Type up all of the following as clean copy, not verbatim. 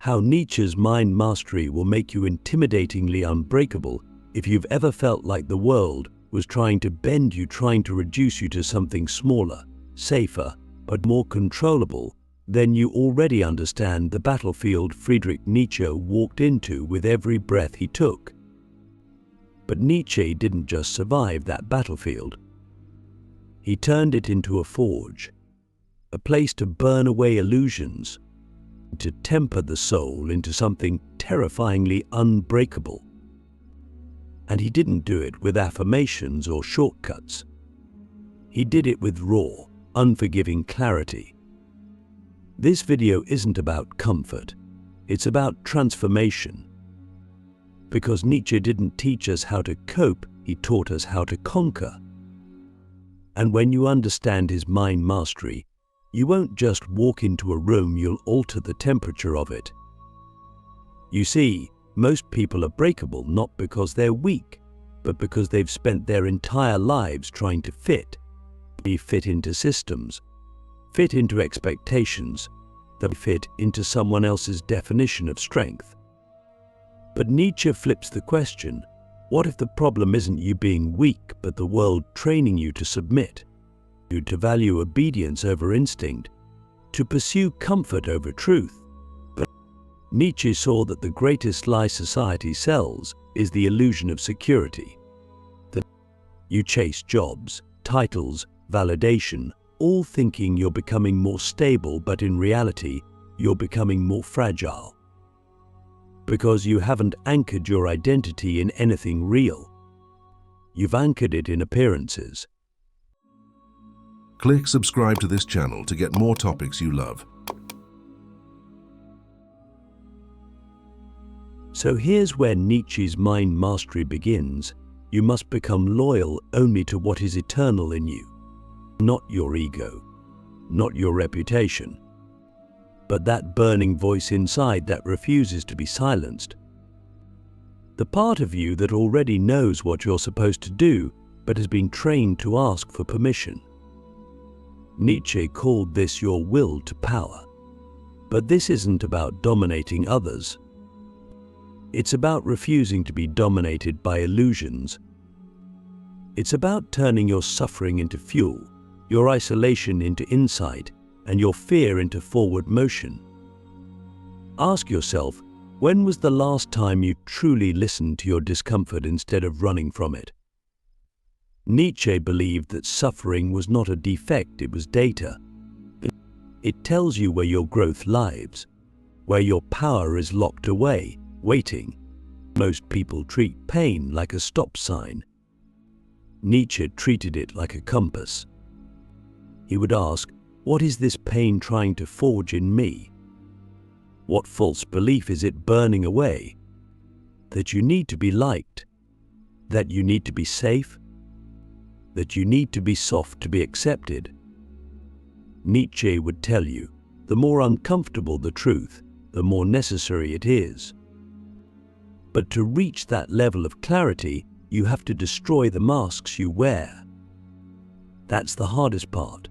How Nietzsche's mind mastery will make you intimidatingly unbreakable if you've ever felt like the world was trying to bend you, trying to reduce you to something smaller, safer, but more controllable. Then you already understand the battlefield Friedrich Nietzsche walked into with every breath he took. But Nietzsche didn't just survive that battlefield. He turned it into a forge, a place to burn away illusions, to temper the soul into something terrifyingly unbreakable. And he didn't do it with affirmations or shortcuts. He did it with raw, unforgiving clarity. This video isn't about comfort, it's about transformation. Because Nietzsche didn't teach us how to cope, he taught us how to conquer. And when you understand his mind mastery, you won't just walk into a room, you'll alter the temperature of it. You see, most people are breakable not because they're weak, but because they've spent their entire lives trying to fit into systems, fit into expectations, that fit into someone else's definition of strength. But Nietzsche flips the question, what if the problem isn't you being weak, but the world training you to submit, to value obedience over instinct, to pursue comfort over truth? But Nietzsche saw that the greatest lie society sells is the illusion of security. That you chase jobs, titles, validation, all thinking you're becoming more stable, but in reality, you're becoming more fragile. Because you haven't anchored your identity in anything real. You've anchored it in appearances. Click subscribe to this channel to get more topics you love. So here's where Nietzsche's mind mastery begins. You must become loyal only to what is eternal in you. Not your ego, not your reputation, but that burning voice inside that refuses to be silenced. The part of you that already knows what you're supposed to do, but has been trained to ask for permission. Nietzsche called this your will to power. But this isn't about dominating others. It's about refusing to be dominated by illusions. It's about turning your suffering into fuel, your isolation into insight, and your fear into forward motion. Ask yourself, when was the last time you truly listened to your discomfort instead of running from it? Nietzsche believed that suffering was not a defect, it was data. It tells you where your growth lies, where your power is locked away, waiting. Most people treat pain like a stop sign. Nietzsche treated it like a compass. He would ask, what is this pain trying to forge in me? What false belief is it burning away? That you need to be liked, that you need to be safe, that you need to be soft to be accepted. Nietzsche would tell you, the more uncomfortable the truth, the more necessary it is. But to reach that level of clarity, you have to destroy the masks you wear. That's the hardest part.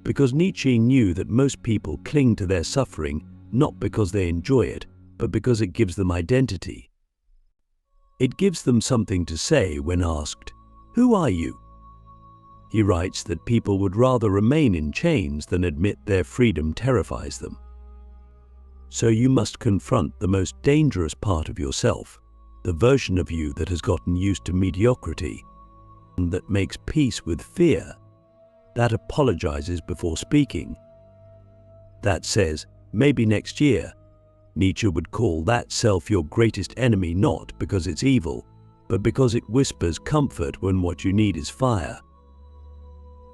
Because Nietzsche knew that most people cling to their suffering not because they enjoy it, but because it gives them identity. It gives them something to say when asked, "Who are you?" He writes that people would rather remain in chains than admit their freedom terrifies them. So you must confront the most dangerous part of yourself, the version of you that has gotten used to mediocrity, and that makes peace with fear, that apologizes before speaking, that says, maybe next year. Nietzsche would call that self your greatest enemy, not because it's evil, but because it whispers comfort when what you need is fire.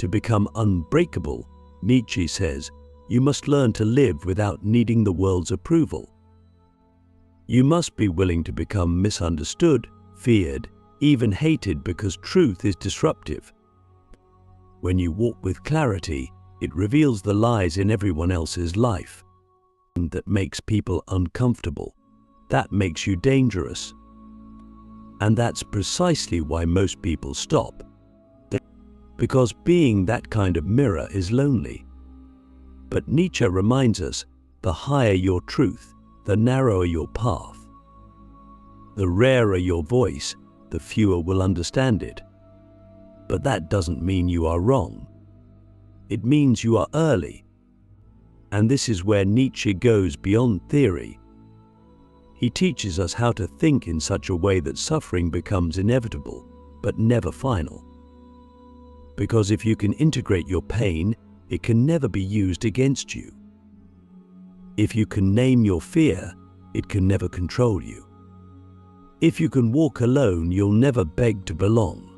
To become unbreakable, Nietzsche says, you must learn to live without needing the world's approval. You must be willing to become misunderstood, feared, even hated because truth is disruptive. When you walk with clarity, it reveals the lies in everyone else's life. And that makes people uncomfortable. That makes you dangerous. And that's precisely why most people stop. Because being that kind of mirror is lonely. But Nietzsche reminds us, the higher your truth, the narrower your path. The rarer your voice, the fewer will understand it. But that doesn't mean you are wrong. It means you are early. And this is where Nietzsche goes beyond theory. He teaches us how to think in such a way that suffering becomes inevitable, but never final. Because if you can integrate your pain, it can never be used against you. If you can name your fear, it can never control you. If you can walk alone, you'll never beg to belong.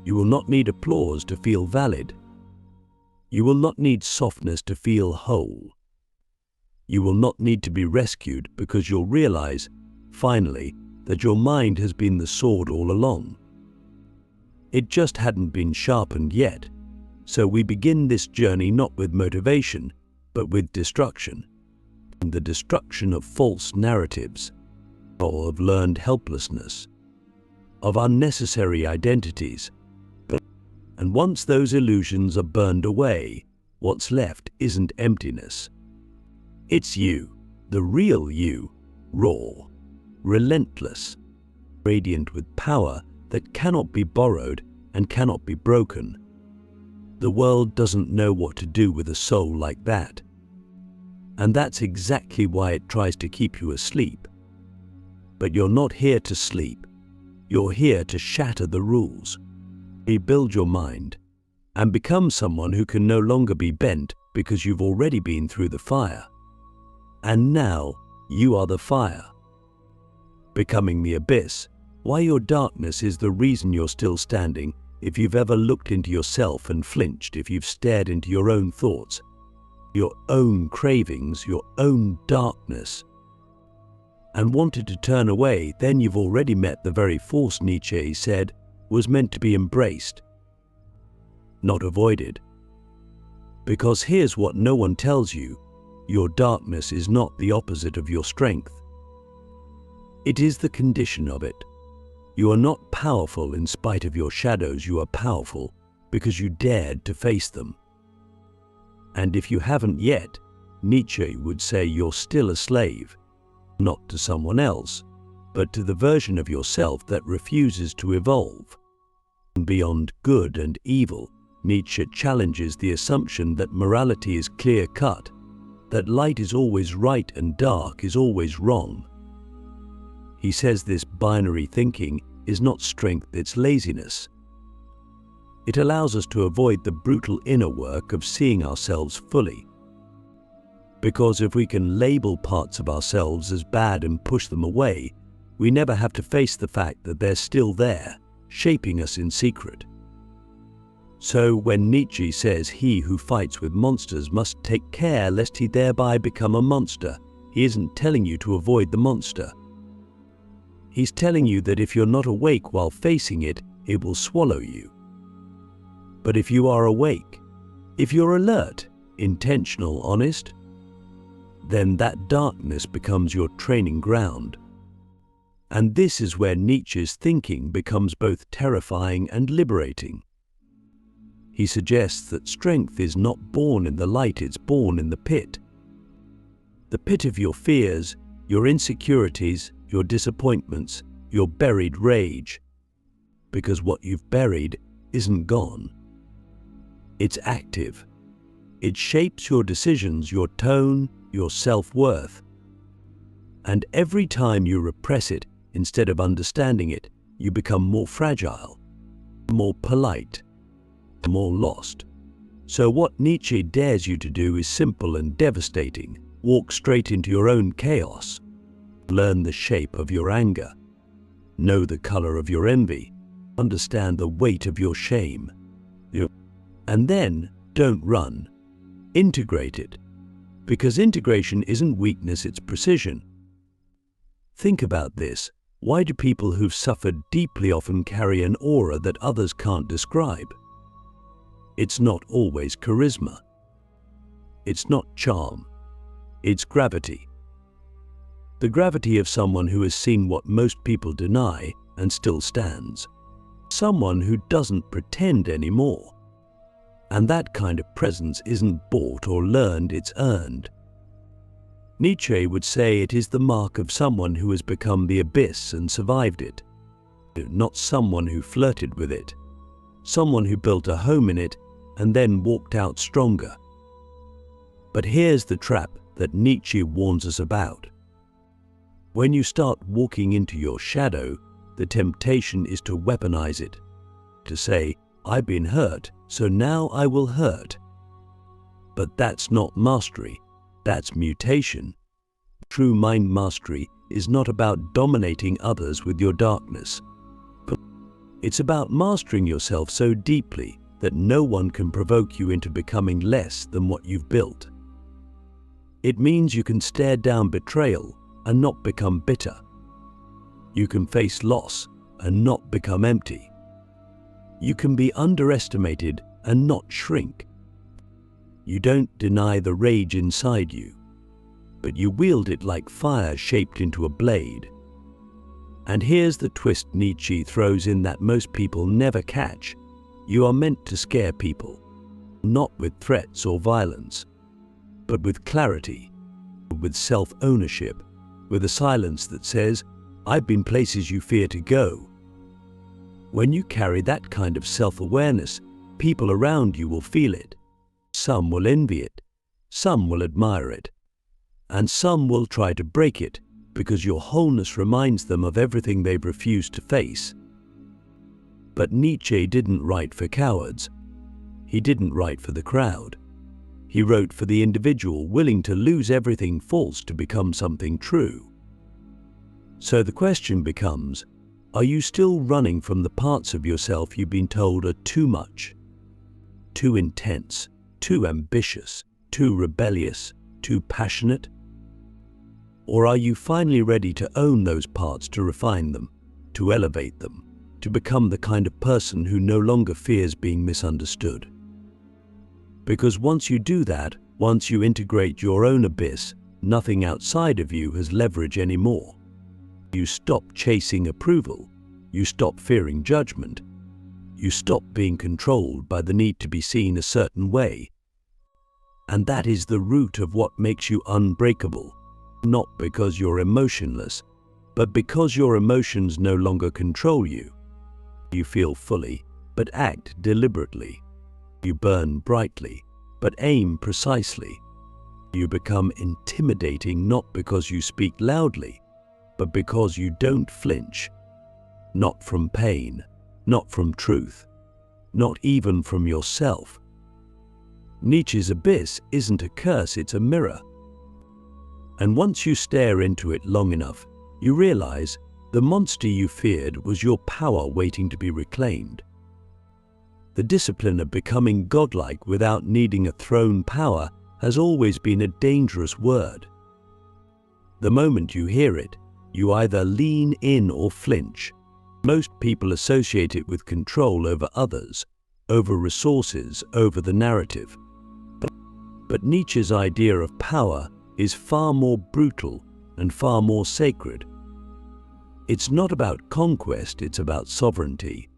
You will not need applause to feel valid. You will not need softness to feel whole. You will not need to be rescued because you'll realize, finally, that your mind has been the sword all along. It just hadn't been sharpened yet, so we begin this journey not with motivation, but with destruction. The destruction of false narratives, or of learned helplessness, of unnecessary identities. And once those illusions are burned away, what's left isn't emptiness. It's you, the real you, raw, relentless, radiant with power that cannot be borrowed and cannot be broken. The world doesn't know what to do with a soul like that. And that's exactly why it tries to keep you asleep. But you're not here to sleep. You're here to shatter the rules. Rebuild your mind and become someone who can no longer be bent because you've already been through the fire. And now you are the fire. Becoming the abyss, why your darkness is the reason you're still standing. If you've ever looked into yourself and flinched, if you've stared into your own thoughts, your own cravings, your own darkness, and wanted to turn away, then you've already met the very force Nietzsche said was meant to be embraced, not avoided. Because here's what no one tells you: your darkness is not the opposite of your strength. It is the condition of it. You are not powerful in spite of your shadows. You are powerful because you dared to face them. And if you haven't yet, Nietzsche would say you're still a slave, not to someone else, but to the version of yourself that refuses to evolve. Beyond good and evil, Nietzsche challenges the assumption that morality is clear-cut, that light is always right and dark is always wrong. He says this binary thinking is not strength, it's laziness. It allows us to avoid the brutal inner work of seeing ourselves fully. Because if we can label parts of ourselves as bad and push them away, we never have to face the fact that they're still there, shaping us in secret. So when Nietzsche says he who fights with monsters must take care lest he thereby become a monster, he isn't telling you to avoid the monster. He's telling you that if you're not awake while facing it, it will swallow you. But if you are awake, if you're alert, intentional, honest, then that darkness becomes your training ground. And this is where Nietzsche's thinking becomes both terrifying and liberating. He suggests that strength is not born in the light, it's born in the pit. The pit of your fears, your insecurities, your disappointments, your buried rage. Because what you've buried isn't gone. It's active. It shapes your decisions, your tone, your self-worth. And every time you repress it instead of understanding it, you become more fragile, more polite, more lost. So what Nietzsche dares you to do is simple and devastating. Walk straight into your own chaos. Learn the shape of your anger. Know the color of your envy. Understand the weight of your shame. And then, don't run. Integrate it. Because integration isn't weakness, it's precision. Think about this. Why do people who've suffered deeply often carry an aura that others can't describe? It's not always charisma. It's not charm. It's gravity. The gravity of someone who has seen what most people deny and still stands. Someone who doesn't pretend anymore. And that kind of presence isn't bought or learned, it's earned. Nietzsche would say it is the mark of someone who has become the abyss and survived it, not someone who flirted with it, someone who built a home in it and then walked out stronger. But here's the trap that Nietzsche warns us about. When you start walking into your shadow, the temptation is to weaponize it, to say, "I've been hurt, so now I will hurt." But that's not mastery, that's mutation. True mind mastery is not about dominating others with your darkness. It's about mastering yourself so deeply that no one can provoke you into becoming less than what you've built. It means you can stare down betrayal and not become bitter. You can face loss and not become empty. You can be underestimated and not shrink. You don't deny the rage inside you, but you wield it like fire shaped into a blade. And here's the twist Nietzsche throws in that most people never catch. You are meant to scare people, not with threats or violence, but with clarity, with self-ownership, with a silence that says, "I've been places you fear to go." When you carry that kind of self-awareness, people around you will feel it. Some will envy it, some will admire it, and some will try to break it because your wholeness reminds them of everything they've refused to face. But Nietzsche didn't write for cowards. He didn't write for the crowd. He wrote for the individual willing to lose everything false to become something true. So the question becomes, are you still running from the parts of yourself you've been told are too much, too intense, too ambitious, too rebellious, too passionate? Or are you finally ready to own those parts, to refine them, to elevate them, to become the kind of person who no longer fears being misunderstood? Because once you do that, once you integrate your own abyss, nothing outside of you has leverage anymore. You stop chasing approval, you stop fearing judgment, you stop being controlled by the need to be seen a certain way. And that is the root of what makes you unbreakable, not because you're emotionless, but because your emotions no longer control you. You feel fully, but act deliberately. You burn brightly, but aim precisely. You become intimidating not because you speak loudly, but because you don't flinch. Not from pain, not from truth, not even from yourself. Nietzsche's abyss isn't a curse, it's a mirror. And once you stare into it long enough, you realize the monster you feared was your power waiting to be reclaimed. The discipline of becoming godlike without needing a throne power has always been a dangerous word. The moment you hear it, you either lean in or flinch. Most people associate it with control over others, over resources, over the narrative. But Nietzsche's idea of power is far more brutal and far more sacred. It's not about conquest, it's about sovereignty.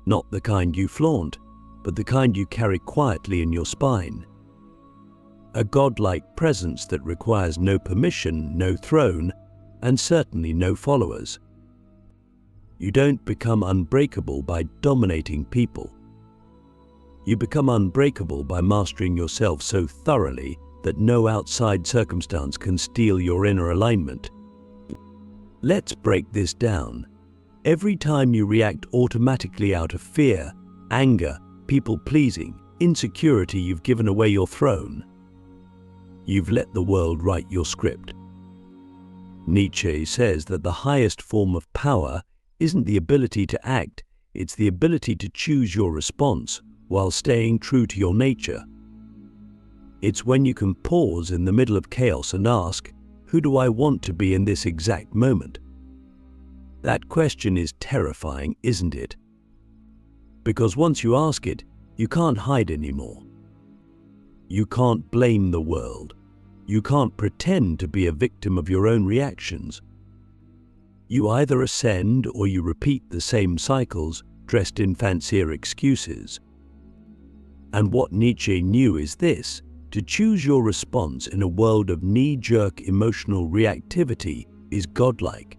Not the kind you flaunt, but the kind you carry quietly in your spine. A godlike presence that requires no permission, no throne, and certainly no followers. You don't become unbreakable by dominating people. You become unbreakable by mastering yourself so thoroughly that no outside circumstance can steal your inner alignment. Let's break this down. Every time you react automatically out of fear, anger, people-pleasing, insecurity, you've given away your throne. You've let the world write your script. Nietzsche says that the highest form of power isn't the ability to act, it's the ability to choose your response while staying true to your nature. It's when you can pause in the middle of chaos and ask, who do I want to be in this exact moment? That question is terrifying, isn't it? Because once you ask it, you can't hide anymore. You can't blame the world. You can't pretend to be a victim of your own reactions. You either ascend or you repeat the same cycles, dressed in fancier excuses. And what Nietzsche knew is this: To choose your response in a world of knee-jerk emotional reactivity is godlike.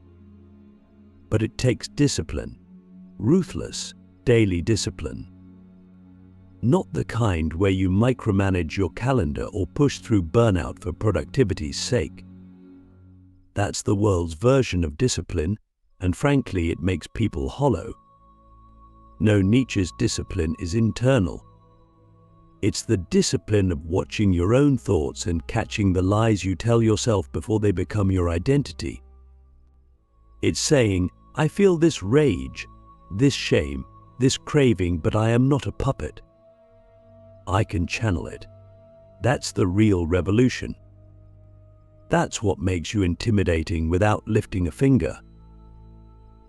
But it takes discipline, ruthless, daily discipline. Not the kind where you micromanage your calendar or push through burnout for productivity's sake. That's the world's version of discipline, and frankly, it makes people hollow. No, Nietzsche's discipline is internal. It's the discipline of watching your own thoughts and catching the lies you tell yourself before they become your identity. It's saying, I feel this rage, this shame, this craving, but I am not a puppet. I can channel it. That's the real revolution. That's what makes you intimidating without lifting a finger.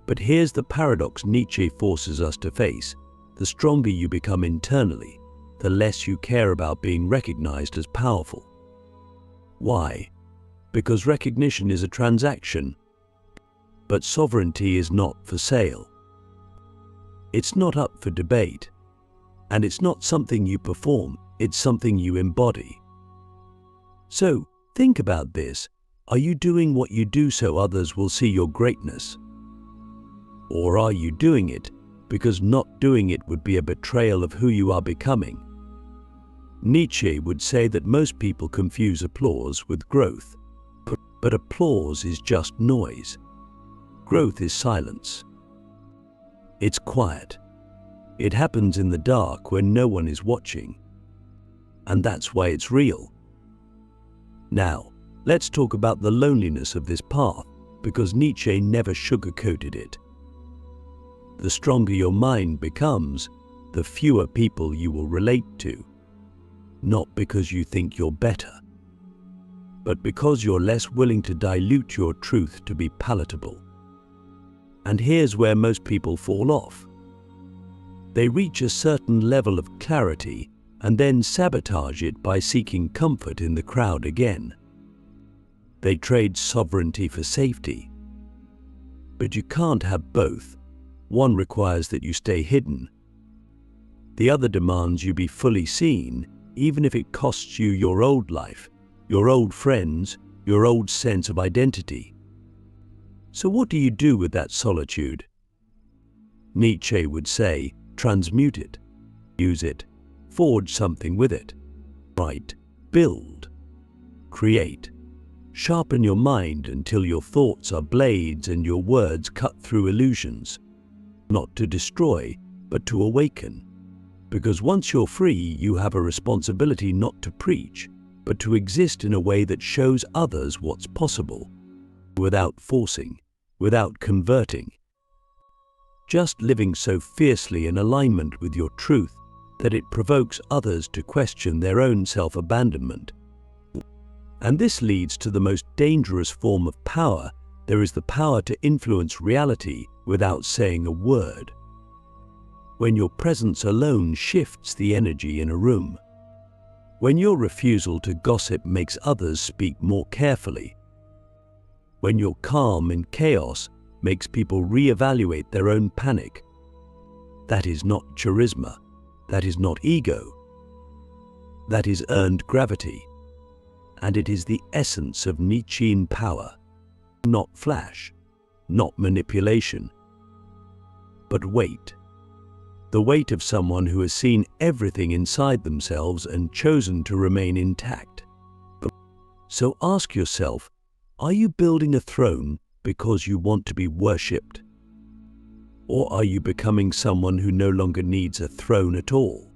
But here's the paradox Nietzsche forces us to face. The stronger you become internally, the less you care about being recognized as powerful. Why? Because recognition is a transaction, but sovereignty is not for sale. It's not up for debate, and it's not something you perform, it's something you embody. So, think about this. Are you doing what you do so others will see your greatness? Or are you doing it because not doing it would be a betrayal of who you are becoming? Nietzsche would say that most people confuse applause with growth, but applause is just noise. Growth is silence. It's quiet. It happens in the dark when no one is watching. And that's why it's real. Now, let's talk about the loneliness of this path, because Nietzsche never sugarcoated it. The stronger your mind becomes, the fewer people you will relate to. Not because you think you're better, but because you're less willing to dilute your truth to be palatable. And here's where most people fall off. They reach a certain level of clarity and then sabotage it by seeking comfort in the crowd again. They trade sovereignty for safety. But you can't have both. One requires that you stay hidden. The other demands you be fully seen, even if it costs you your old life, your old friends, your old sense of identity. So what do you do with that solitude? Nietzsche would say, transmute it, use it, forge something with it. Write, build, create. Sharpen your mind until your thoughts are blades and your words cut through illusions. Not to destroy, but to awaken. Because once you're free, you have a responsibility not to preach, but to exist in a way that shows others what's possible, without forcing, without converting. Just living so fiercely in alignment with your truth that it provokes others to question their own self-abandonment. And this leads to the most dangerous form of power. There is the power to influence reality without saying a word. When your presence alone shifts the energy in a room. When your refusal to gossip makes others speak more carefully. When your calm in chaos makes people reevaluate their own panic. That is not charisma. That is not ego. That is earned gravity. And it is the essence of Nietzschean power. Not flash, not manipulation. But weight. The weight of someone who has seen everything inside themselves and chosen to remain intact. So ask yourself, are you building a throne because you want to be worshipped? Or are you becoming someone who no longer needs a throne at all?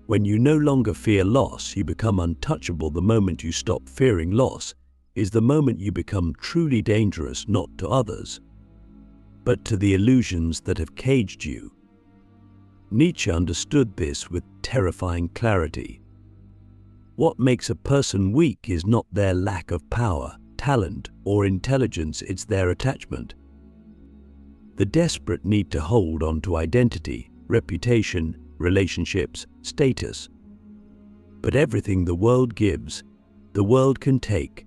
When you no longer fear loss, you become untouchable. The moment you stop fearing loss is the moment you become truly dangerous, not to others, but to the illusions that have caged you. Nietzsche understood this with terrifying clarity. What makes a person weak is not their lack of power, talent, or intelligence, it's their attachment. The desperate need to hold on to identity, reputation, relationships, status. But everything the world gives, the world can take.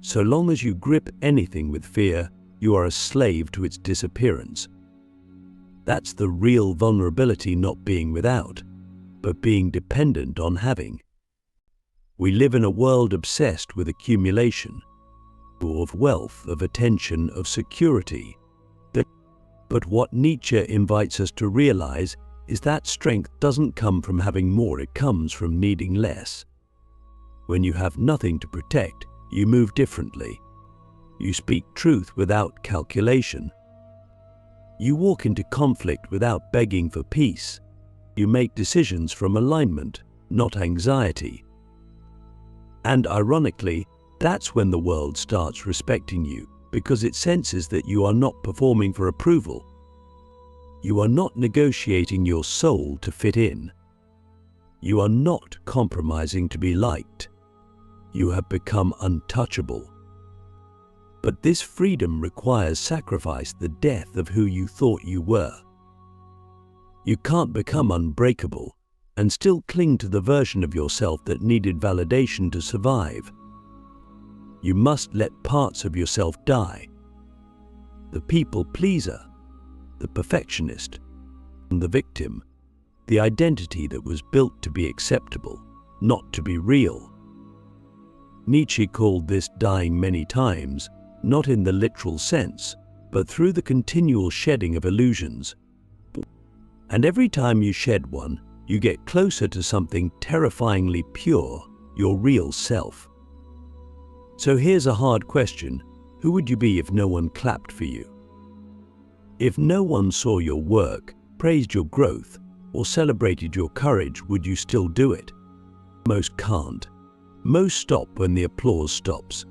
So long as you grip anything with fear, you are a slave to its disappearance. That's the real vulnerability, not being without, but being dependent on having. We live in a world obsessed with accumulation, of wealth, of attention, of security. But what Nietzsche invites us to realize is that strength doesn't come from having more, it comes from needing less. When you have nothing to protect, you move differently. You speak truth without calculation. You walk into conflict without begging for peace. You make decisions from alignment, not anxiety. And ironically, that's when the world starts respecting you, because it senses that you are not performing for approval. You are not negotiating your soul to fit in. You are not compromising to be liked. You have become untouchable. But this freedom requires sacrifice, the death of who you thought you were. You can't become unbreakable and still cling to the version of yourself that needed validation to survive. You must let parts of yourself die. The people pleaser, the perfectionist, the victim, the identity that was built to be acceptable, not to be real. Nietzsche called this dying many times, not in the literal sense, but through the continual shedding of illusions. And every time you shed one, you get closer to something terrifyingly pure, your real self. So here's a hard question. Who would you be if no one clapped for you? If no one saw your work, praised your growth, or celebrated your courage, would you still do it? Most can't. Most stop when the applause stops.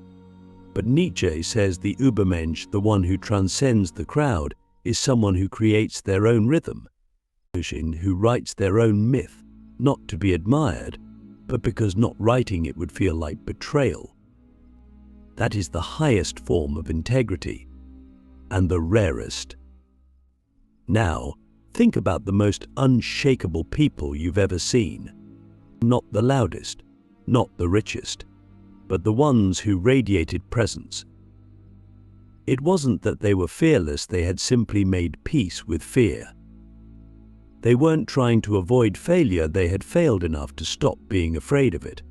But Nietzsche says the Übermensch, the one who transcends the crowd, is someone who creates their own rhythm, who writes their own myth, not to be admired, but because not writing it would feel like betrayal. That is the highest form of integrity, and the rarest. Now, think about the most unshakable people you've ever seen. Not the loudest, not the richest, but the ones who radiated presence. It wasn't that they were fearless, they had simply made peace with fear. They weren't trying to avoid failure, they had failed enough to stop being afraid of it.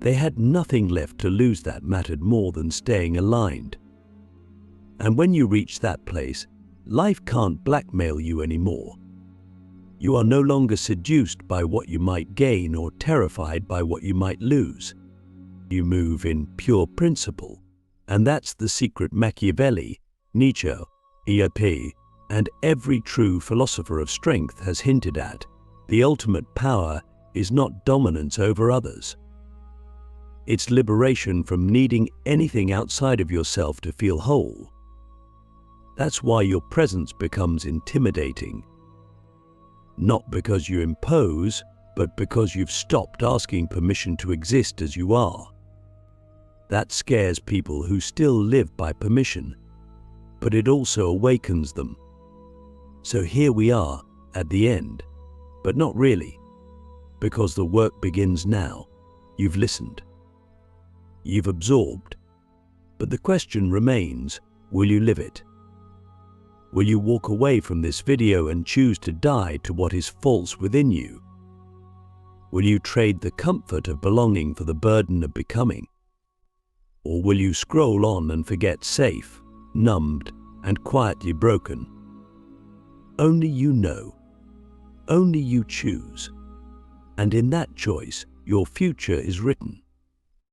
They had nothing left to lose that mattered more than staying aligned. And when you reach that place, life can't blackmail you anymore. You are no longer seduced by what you might gain or terrified by what you might lose. You move in pure principle, and that's the secret Machiavelli, Nietzsche, E.A.P., and every true philosopher of strength has hinted at. The ultimate power is not dominance over others. It's liberation from needing anything outside of yourself to feel whole. That's why your presence becomes intimidating. Not because you impose, but because you've stopped asking permission to exist as you are. That scares people who still live by permission, but it also awakens them. So here we are, at the end, but not really, because the work begins now. You've listened. You've absorbed. But the question remains, will you live it? Will you walk away from this video and choose to die to what is false within you? Will you trade the comfort of belonging for the burden of becoming? Or will you scroll on and forget safe, numbed, and quietly broken? Only you know. Only you choose. And in that choice, your future is written.